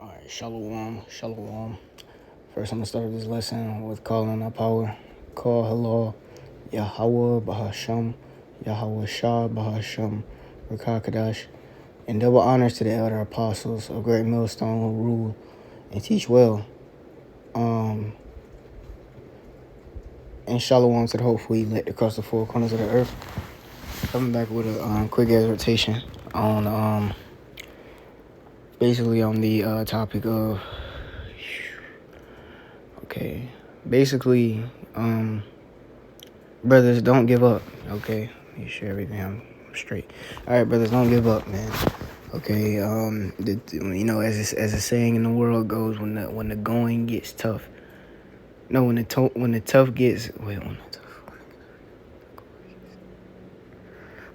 Alright, shalom, shalom. First, I'm gonna start this lesson with calling our power. Call hello, Yahweh Bahasham, Yahweh Shah Bahasham, Rakakadash, and double honors to the elder apostles of Great Millstone who rule and teach well. And shalom to the hopeful elect across the four corners of the earth. Coming back with a quick exhortation on basically on the topic of brothers, don't give up. Okay, make sure everything I'm straight. All right, brothers, don't give up, man. Okay, as a saying in the world goes, when the going gets tough. No, when the tough gets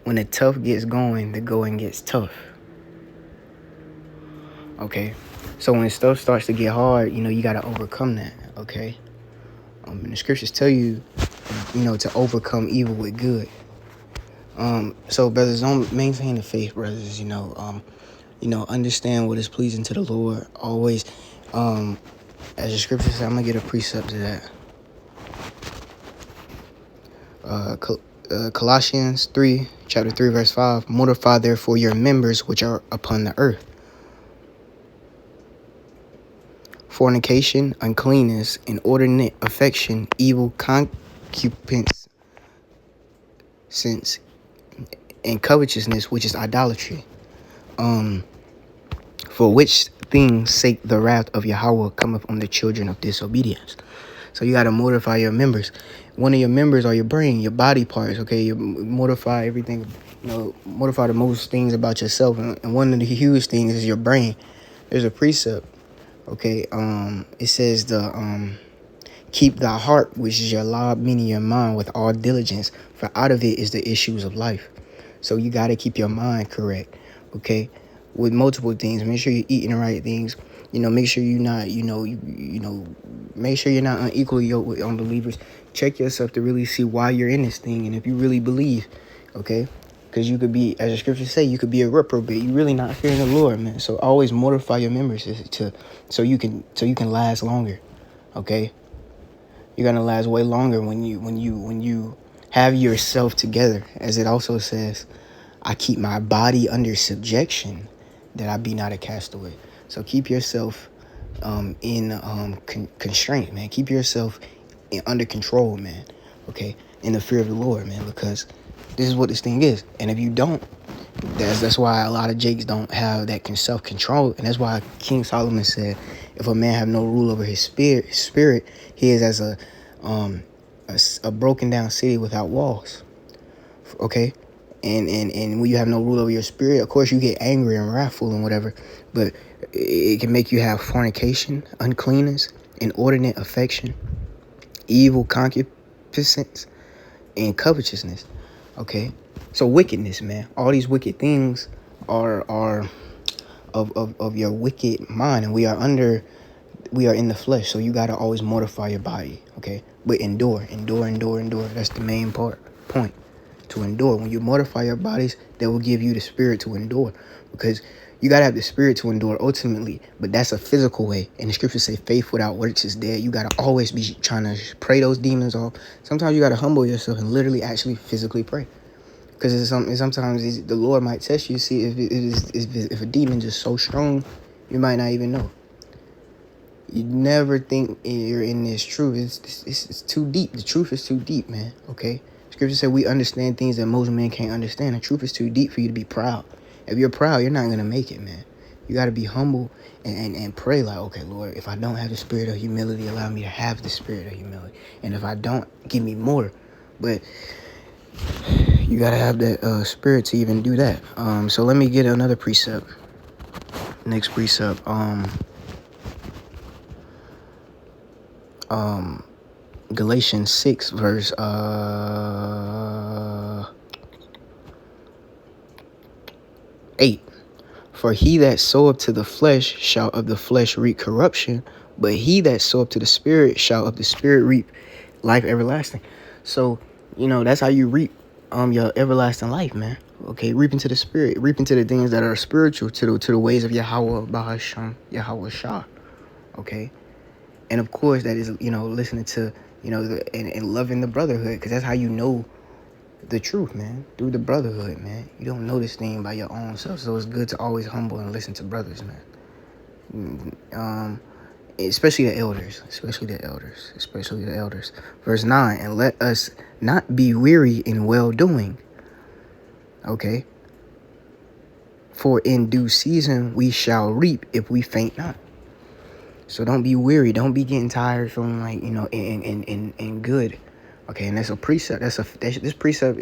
when the tough gets going, the going gets tough. Okay, so when stuff starts to get hard, you gotta overcome that. Okay, and the scriptures tell you, to overcome evil with good. So brothers, don't maintain the faith, brothers. Understand what is pleasing to the Lord. Always, as the scripture says, I'm gonna get a precept to that. Colossians chapter 3, verse 5. Mortify therefore your members which are upon the earth: fornication, uncleanness, inordinate affection, evil concupiscence, and covetousness, which is idolatry. For which things sake the wrath of Yahweh cometh on the children of disobedience. So you got to mortify your members. One of your members are your brain, your body parts. Okay, you mortify everything. Mortify the most things about yourself, and one of the huge things is your brain. There's a precept. Okay, it says keep thy heart, which is your lob, meaning your mind, with all diligence, for out of it is the issues of life. So you got to keep your mind correct. Okay, with multiple things. Make sure you're eating the right things. Make sure you're not, make sure you're not unequally yoked with unbelievers. Check yourself to really see why you're in this thing and if you really believe, okay? Because you could be, as the scriptures say, you could be a reprobate. You're really not fearing the Lord, man. So always mortify your members so you can last longer, okay? You're gonna last way longer when you have yourself together, as it also says, I keep my body under subjection, that I be not a castaway. So keep yourself in constraint, man. Keep yourself under control, man. Okay, in the fear of the Lord, man, because this is what this thing is. And if you don't, that's why a lot of Jakes don't have that self-control, and that's why King Solomon said, if a man have no rule over his spirit, he is as a broken down city without walls. Okay. And when you have no rule over your spirit, of course you get angry and wrathful and whatever, but it can make you have fornication, uncleanness, inordinate affection, evil concupiscence, and covetousness. Okay, so wickedness, man. All these wicked things are of your wicked mind, and we are in the flesh, so you gotta always mortify your body. Okay, but endure. That's the main point. To endure. When you mortify your bodies, that will give you the spirit to endure, because you got to have the spirit to endure ultimately, but that's a physical way. And the scriptures say faith without works is dead. You got to always be trying to pray those demons off. Sometimes you got to humble yourself and literally actually physically pray, because sometimes the Lord might test you. See if a demon is so strong, you might not even know. You never think you're in this truth. It's too deep. The truth is too deep, man. Okay. Scripture said we understand things that most men can't understand. The truth is too deep for you to be proud. If you're proud, you're not going to make it, man. You got to be humble and pray like, okay, Lord, if I don't have the spirit of humility, allow me to have the spirit of humility. And if I don't, give me more. But you got to have that spirit to even do that. So let me get another precept. Next precept. Galatians 6, verse 8. For he that soweth to the flesh shall of the flesh reap corruption, but he that soweth to the spirit shall of the spirit reap life everlasting. So, that's how you reap your everlasting life, man. Okay, reap into the spirit, reap into the things that are spiritual, to the ways of Yahweh Bahasham, Yahweh Shah. Okay, and of course that is, listening to, and loving the brotherhood, because that's how you know the truth, man, through the brotherhood, man. You don't know this thing by your own self, so it's good to always humble and listen to brothers, man. Especially the elders, Verse 9, and let us not be weary in well-doing. Okay, for in due season we shall reap if we faint not. So don't be weary. Don't be getting tired, feeling like, in good. Okay, and that's a precept. This precept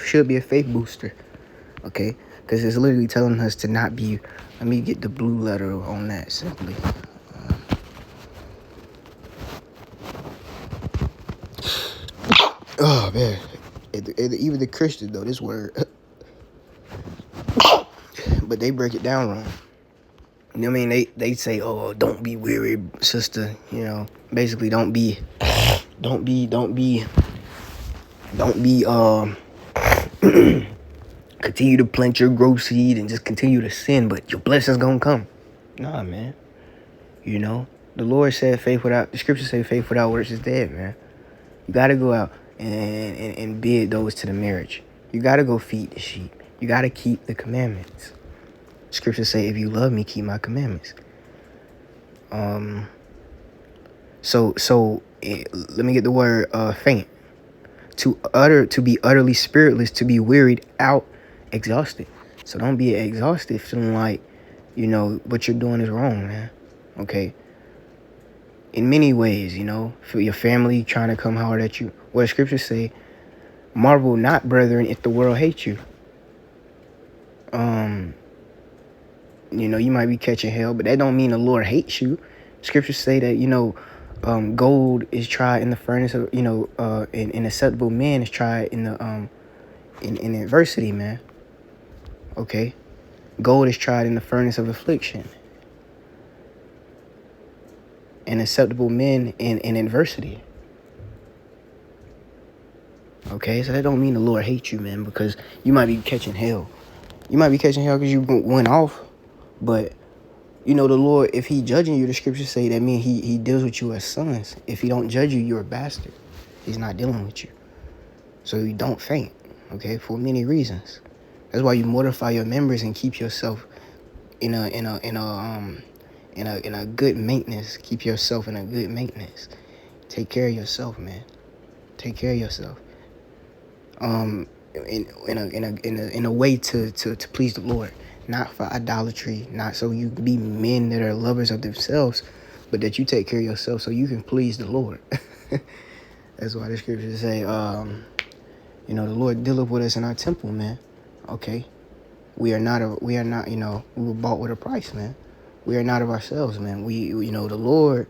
should be a faith booster. Okay, because it's literally telling us to not be. Let me get the blue letter on that simply. Oh man, even the Christians know this word, but they break it down wrong. You know what I mean? They say, oh, don't be weary, sister. Basically, don't be continue to plant your growth seed and just continue to sin, but your blessings gonna come. Nah, man. The Lord said the scriptures say faith without works is dead, man. You gotta go out and bid those to the marriage. You gotta go feed the sheep. You gotta keep the commandments. Scriptures say, if you love me, keep my commandments. So let me get the word faint. To be utterly spiritless, to be wearied out, exhausted. So don't be exhausted feeling like, what you're doing is wrong, man. Okay. In many ways, for your family trying to come hard at you. What the scriptures say, marvel not, brethren, if the world hates you. You might be catching hell, but that don't mean the Lord hates you. Scriptures say that, gold is tried in the furnace of, and acceptable man is tried in the, in adversity, man. Okay. Gold is tried in the furnace of affliction. And acceptable men in adversity. Okay, so that don't mean the Lord hates you, man, because you might be catching hell. You might be catching hell because you went off, but the Lord, if he judging you, the scriptures say that means he deals with you as sons. If he don't judge you, you're a bastard. He's not dealing with you. So you don't faint, okay, for many reasons. That's why you mortify your members and keep yourself in a good maintenance. Keep yourself in a good maintenance. Take care of yourself, man. Take care of yourself. In a way to please the Lord, not for idolatry, not so you can be men that are lovers of themselves, but that you take care of yourself so you can please the Lord. That's why the scriptures say, the Lord dealeth with us in our temple, man. Okay, we were bought with a price, man. We are not of ourselves, man. The Lord,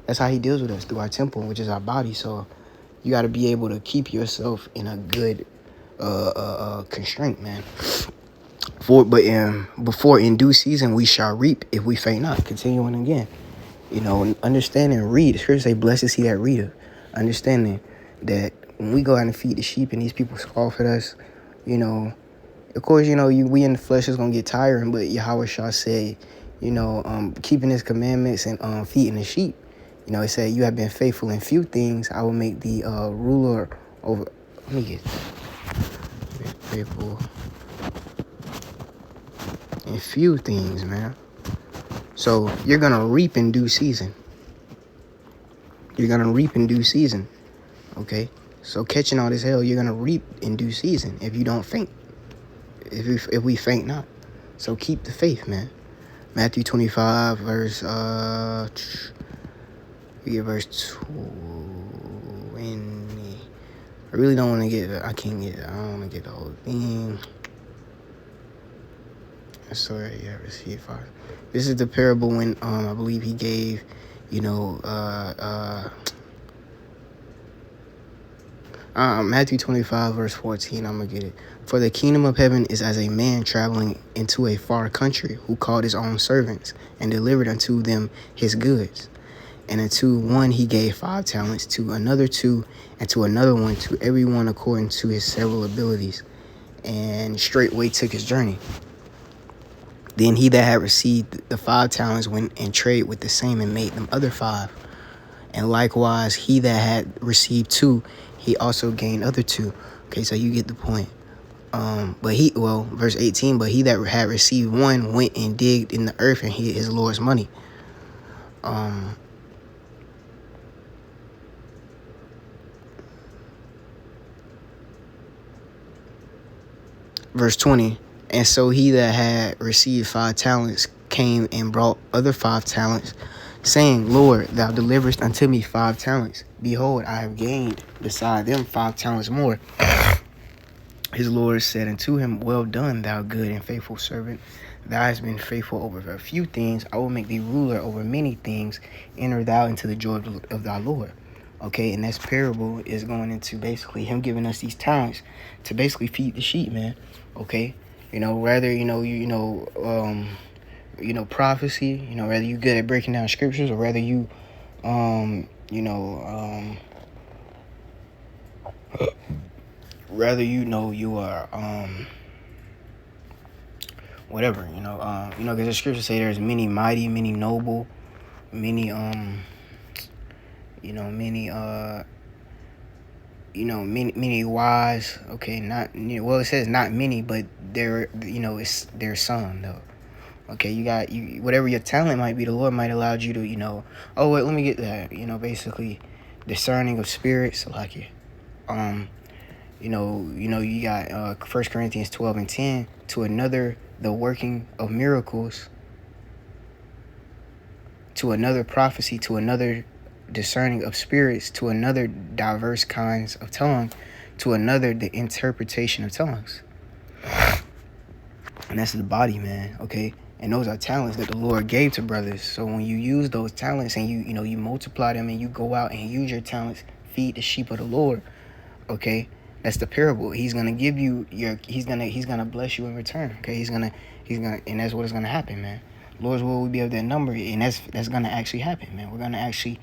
that's how he deals with us, through our temple, which is our body. So you got to be able to keep yourself in a good constraint, man. Before in due season we shall reap if we faint not. Continuing again, understanding, read. The scripture say, blessed is he that readeth. Understanding that when we go out and feed the sheep and these people scoff at us, of course, we in the flesh is gonna get tiring, but Yahweh Shah said, keeping his commandments and feeding the sheep. It said, you have been faithful in few things, I will make thee ruler over. Let me get faithful in few things, man. So you're gonna reap in due season. You're gonna reap in due season. Okay? So catching all this hell, you're gonna reap in due season if you don't faint. If we faint not. So keep the faith, man. Matthew 25, verse verse 20. I really don't want to get I don't want to get the whole thing. Sorry, yeah, receive 5. This is the parable when I believe he gave, Matthew 25, verse 14, I'm going to get it. For the kingdom of heaven is as a man traveling into a far country, who called his own servants and delivered unto them his goods. And unto one he gave 5 talents, to another 2, and to another one, to everyone according to his several abilities. And straightway took his journey. Then he that had received the 5 talents went and traded with the same and made them other 5. And likewise, he that had received 2, he also gained other 2. Okay, so you get the point. Verse 18, but he that had received 1 went and digged in the earth and hid his Lord's money. Verse 20, and so he that had received 5 talents came and brought other 5 talents, saying, Lord, thou deliverest unto me 5 talents. Behold, I have gained beside them 5 talents more. His Lord said unto him, well done, thou good and faithful servant. Thou hast been faithful over a few things. I will make thee ruler over many things. Enter thou into the joy of thy Lord. Okay, and this parable is going into basically him giving us these talents to basically feed the sheep, man. Okay, rather prophecy, whether you good at breaking down scriptures or whether you you are whatever, because the scriptures say there's many mighty, many noble, many many wise. Okay, it says not many, but there's some though. Okay, you whatever your talent might be, the Lord might allow you to, oh wait, let me get that, basically discerning of spirits, like it. You got 1 Corinthians 12:10, to another the working of miracles, to another prophecy, to another discerning of spirits, to another diverse kinds of tongue, to another the interpretation of tongues. And that's the body, man. Okay, and those are talents that the Lord gave to brothers. So when you use those talents and you multiply them and you go out and use your talents, feed the sheep of the Lord. Okay, that's the parable. He's gonna give you he's gonna bless you in return. Okay, he's gonna and that's what is gonna happen, man. Lord's will we be of that number, and that's gonna actually happen, man. We're gonna actually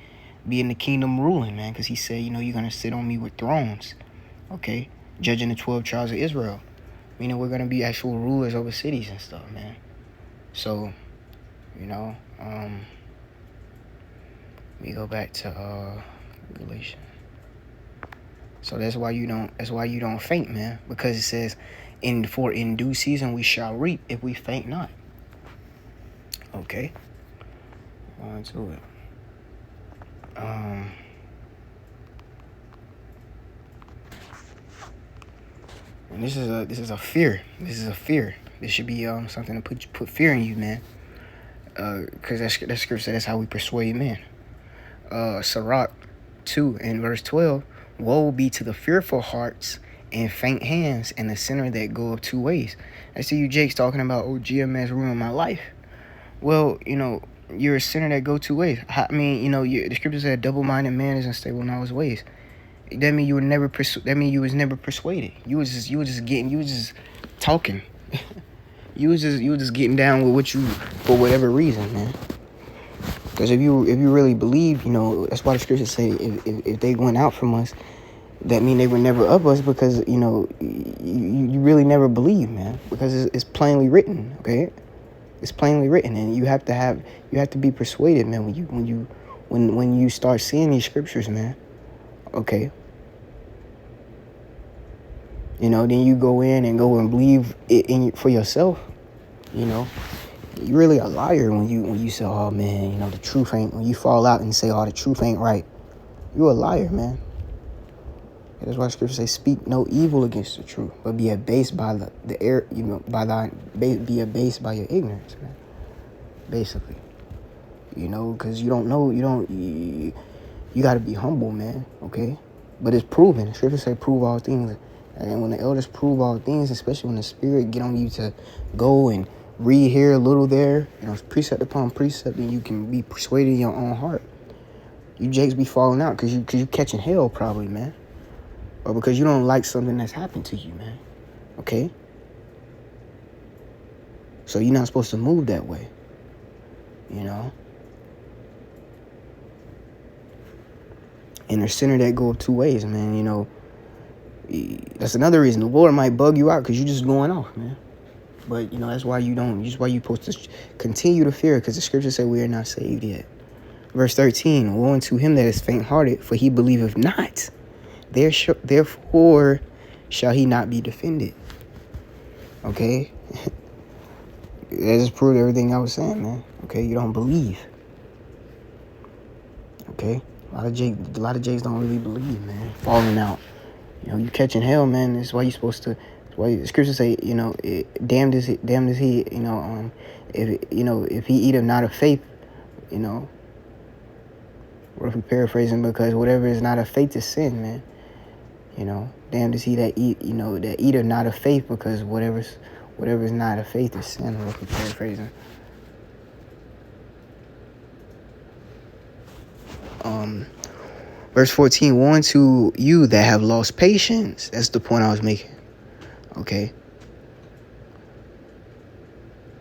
be in the kingdom ruling, man, because he said, you're gonna sit on me with thrones. Okay, judging the 12 tribes of Israel, meaning we're gonna be actual rulers over cities and stuff, man. So, let me go back to Galatians. So that's why you don't faint, man, because it says, in due season we shall reap if we faint not. Okay, on to it. And this is a fear. This is a fear. This should be something to put fear in you, man. Because that scripture says that's how we persuade men. Sirach 2 and verse 12. Woe be to the fearful hearts and faint hands and the sinner that go up 2 ways. I see you Jake's talking about, GMS ruined my life. Well, you're a sinner that go 2 ways. I mean, the scripture said double-minded man is unstable in all his ways. That means you were never you was never persuaded. You was just talking. you was just getting down with what you, for whatever reason, man. Because if you really believe, that's why the scriptures say if they went out from us, that mean they were never of us, because you really never believe, man, because it's plainly written. Okay, it's plainly written, and you have to be persuaded, man, when you start seeing these scriptures, man. Okay. Then you go and believe it for yourself. You're really a liar when you say, oh man, the truth ain't, when you fall out and say, oh, the truth ain't right. You're a liar, man. That's why scripture says, speak no evil against the truth, but be abased by the air, be abased by your ignorance, man. Basically, because you don't know, you got to be humble, man. Okay, but it's proven. Scripture say, prove all things. And when the elders prove all things, especially when the Spirit get on you to go and read here, a little there, precept upon precept, and you can be persuaded in your own heart. You jakes be falling out because you catching hell probably, man. Or because you don't like something that's happened to you, man. Okay? So you're not supposed to move that way. And a sinner that go 2 ways, man. That's another reason the Lord might bug you out because you're just going off, man. But that's why you don't. Just why you supposed to continue to fear, because the scriptures say we are not saved yet. Verse 13: Woe unto him that is faint-hearted, for he believeth not. Therefore shall he not be defended. Okay, that just proved everything I was saying, man. Okay, you don't believe. Okay, a lot of Jakes don't really believe, man. Falling out. You catching hell, man. That's why you supposed to. That's why the scriptures say, damned is he. If he eat of not of faith, or if we paraphrasing, because whatever is not of faith is sin, man. Damned is he that eat of not of faith, because whatever is not of faith is sin. Or if we paraphrasing. Verse 14, woe unto you that have lost patience. That's the point I was making. Okay.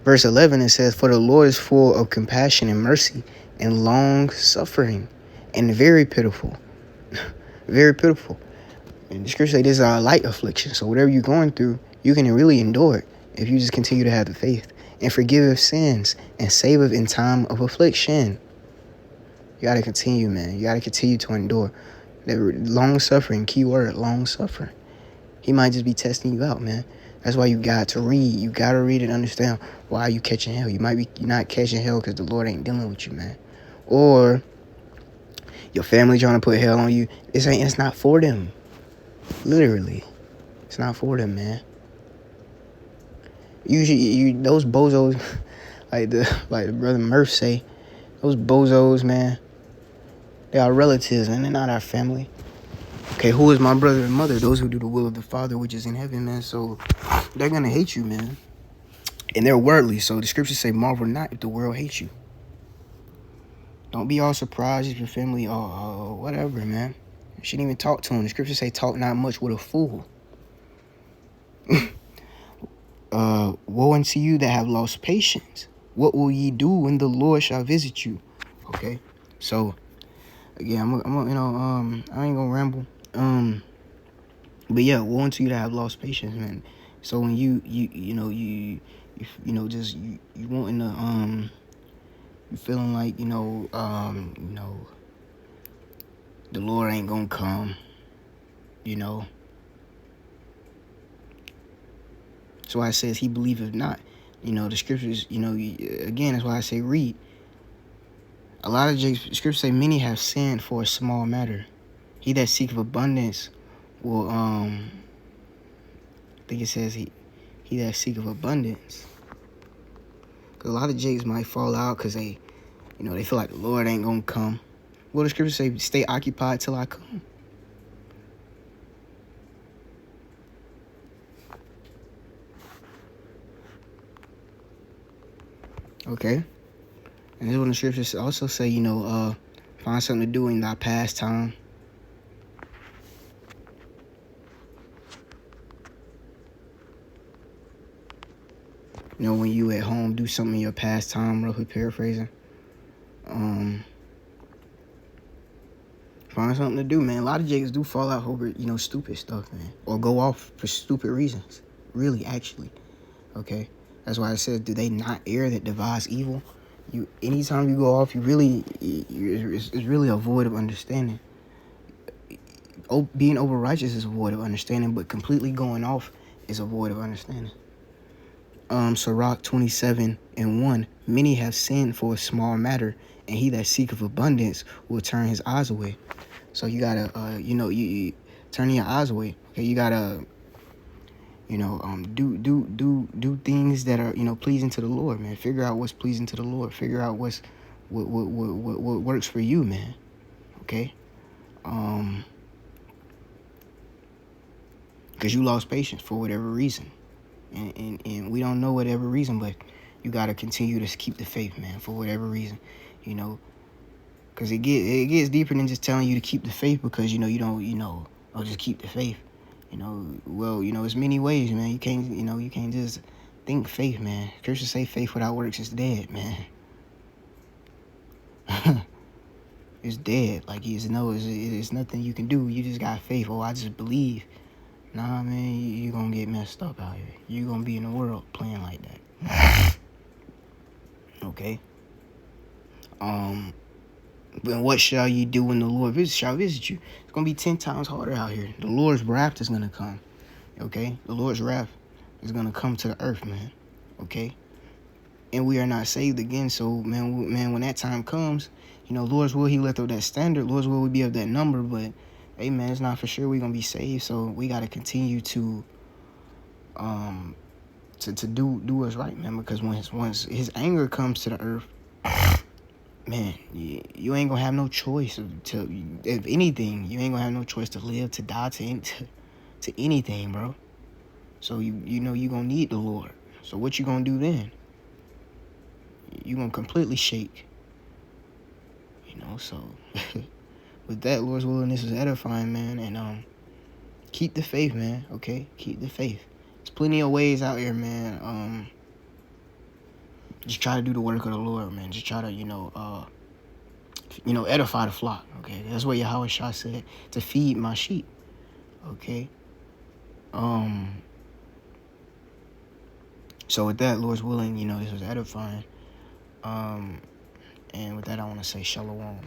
Verse 11, it says, for the Lord is full of compassion and mercy and long suffering and very pitiful. Very pitiful. And the scripture say this is our light affliction. So whatever you're going through, you can really endure it if you just continue to have the faith. And forgiveth sins and saveth in time of affliction. You got to continue, man. You got to continue to endure. That long suffering, key word, long suffering. He might just be testing you out, man. That's why you got to read. You got to read and understand why you catching hell. You're not catching hell because the Lord ain't dealing with you, man. Or your family trying to put hell on you. It's not for them. Literally. It's not for them, man. Usually, those bozos, like the brother Murph say, those bozos, man, they are relatives, and they're not our family. Okay, who is my brother and mother? Those who do the will of the Father which is in heaven, man. So they're going to hate you, man. And they're worldly. So the scriptures say, marvel not if the world hates you. Don't be all surprised if your family, whatever, man. You shouldn't even talk to them. The scriptures say, talk not much with a fool. Woe unto you that have lost patience. What will ye do when the Lord shall visit you? Okay, so again, I ain't gonna ramble. But yeah, woe unto you that have lost patience, man. So when you wanting to you feeling like the Lord ain't gonna come, That's why it says he believeth not. The scriptures, again, that's why I say read. A lot of scriptures say many have sinned for a small matter. He that seeketh abundance will, I think it says he that seeketh abundance. Because a lot of Jakes might fall out because they feel like the Lord ain't going to come. Well, the scriptures say, stay occupied till I come. Okay. And this is when the scriptures also say, find something to do in thy pastime. When you at home, do something in your pastime, roughly paraphrasing. Find something to do, man. A lot of Jakes do fall out over, stupid stuff, man. Or go off for stupid reasons. Really, actually. Okay? That's why I said, do they not err that devise evil? Anytime you go off, it's really a void of understanding. Being over righteous is a void of understanding, but completely going off is a void of understanding. Sirach 27:1, many have sinned for a small matter, and he that seeketh abundance will turn his eyes away. So you gotta, you turning your eyes away. Okay, you gotta, do things that are, pleasing to the Lord, man. Figure out what's pleasing to the Lord. Figure out what works for you, man. Okay, because you lost patience for whatever reason. And we don't know whatever reason, but you got to continue to keep the faith, man, for whatever reason, because it gets deeper than just telling you to keep the faith because, you don't, just keep the faith, it's many ways, man. You can't just think faith, man. Scriptures say faith without works is dead, man. it's dead. Like it's nothing you can do. You just got faith. Oh, I just believe. Nah, man, you gonna get messed up out here. You gonna be in the world playing like that. Okay. But what shall you do when the Lord shall visit you? It's gonna be 10 times harder out here. The Lord's wrath is gonna come. Okay, the Lord's wrath is gonna come to the earth, man. Okay, and we are not saved again. So, man, when that time comes, Lord's will, He lift up that standard. Lord's will, we be of that number. But, hey, man, it's not for sure we're gonna be saved. So we gotta continue to do what's right, man. Because once His anger comes to the earth, man, you ain't gonna have no choice if anything. You ain't gonna have no choice to live, to die, to anything, bro. So you gonna need the Lord. So what you gonna do then? You gonna completely shake. So with that, Lord's willing, this is edifying, man. And keep the faith, man. Okay, keep the faith. There's plenty of ways out here, man. Just try to do the work of the Lord, man. Just try to edify the flock. Okay, that's what Yahweh Shah said, to feed my sheep. Okay. So with that, Lord's willing, this was edifying. And with that, I want to say shalom.